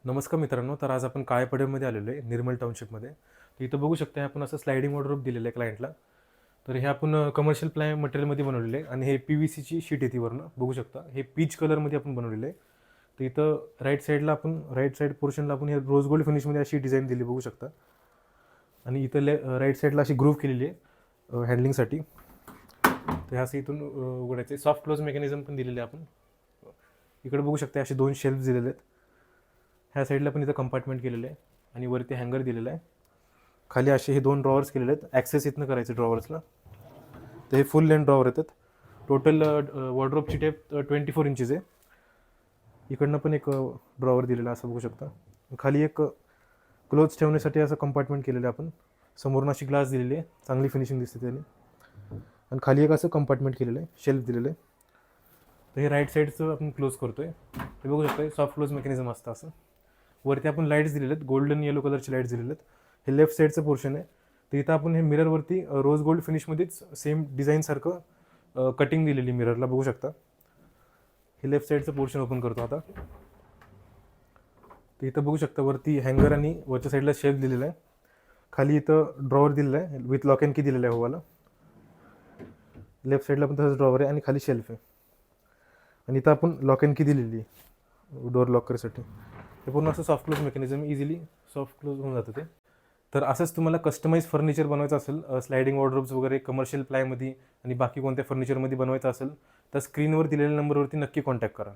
नमस्कार मित्रांनो. तर आज आपण काळेपडेमध्ये आलेलो आहे, निर्मल टाउनशिपमध्ये. तर इथं बघू शकता आपण असं स्लायडिंग वॉर्डरोब दिलेलं आहे क्लायंटला. तर हे आपण कमर्शियल प्लाय मटेरियलमध्ये बनवलेलं आहे आणि हे PVCची शीट येते वरनं बघू शकता. हे पीच कलरमध्ये आपण बनवलेलं आहे. तर इथं राईट साईड पोर्शनला आपण हे रोज गोल्ड फिनिशमध्ये अशी डिझाईन दिली बघू शकता. आणि इथं राईट साईडला अशी ग्रूव्ह केलेली आहे हँडलिंगसाठी. तर ह्या असं इथून उघडायचे सॉफ्ट क्लोज मेकॅनिझम पण दिलेले आहे आपण. इकडे बघू शकता असे 2 शेल्फ दिलेले आहेत. ह्या साईडला पण इथं कंपार्टमेंट केलेलं आहे आणि वरती हँगर दिलेलं आहे. खाली असे हे 2 ड्रॉवर्स केलेले आहेत. ॲक्सेस इथनं करायचे ड्रॉवर्सला. तर हे फुल लेंथ ड्रॉवर येतात. टोटल वॉर्डरोबची टेप 24 इंचीज आहे. इकडनं पण एक ड्रॉवर दिलेला आहे असं बघू शकता. खाली एक क्लोथ्स ठेवण्यासाठी असं कंपार्टमेंट केलेलं आहे आपण. समोरून अशी ग्लास दिलेली आहे, चांगली फिनिशिंग दिसते त्याने. आणि खाली एक असं कंपार्टमेंट केलेलं आहे, शेल्फ दिलेलं आहे. तर हे राईट साईडचं आपण क्लोज करतोय. हे बघू शकता सॉफ्ट क्लोज मेकॅनिझम असतं असं. वरती आपण लाईट्स दिलेले आहेत, गोल्डन येलो कलरचे लाईट्स दिलेले आहेत. हे लेफ्ट साईडचं पोर्शन आहे. तर इथं आपण हे मिररवरती रोज गोल्ड फिनिशमध्येच सेम डिझाईनसारखं कटिंग दिलेली मिररला बघू शकता. हे लेफ्ट साईडचं पोर्शन ओपन करतो आता. तर इथं बघू शकता वरती हँगर आणि वरच्या साईडला शेल्फ दिलेला आहे. खाली इथं ड्रॉवर दिलेला आहे विथ लॉक अँड की दिलेलं आहे होवाला. लेफ्ट साईडला पण तसंच ड्रॉवर आहे आणि खाली शेल्फ आहे. आणि इथं आपण लॉक अँड की दिलेली आहे डोअर लॉक करायसाठी. हे पूर्ण असं soft close mechanism easily soft close होऊन जातं ते. तर असंच तुम्हाला कस्टमाइज फर्निचर बनवायचं असेल, स्लायडिंग वॉर्डरोब्स वगैरे कमर्शियल प्लायमध्ये आणि बाकी कोणत्या फर्निचरमध्ये बनवायचं असेल तर स्क्रीनवर दिलेल्या नंबरवरती नक्की कॉन्टॅक्ट करा.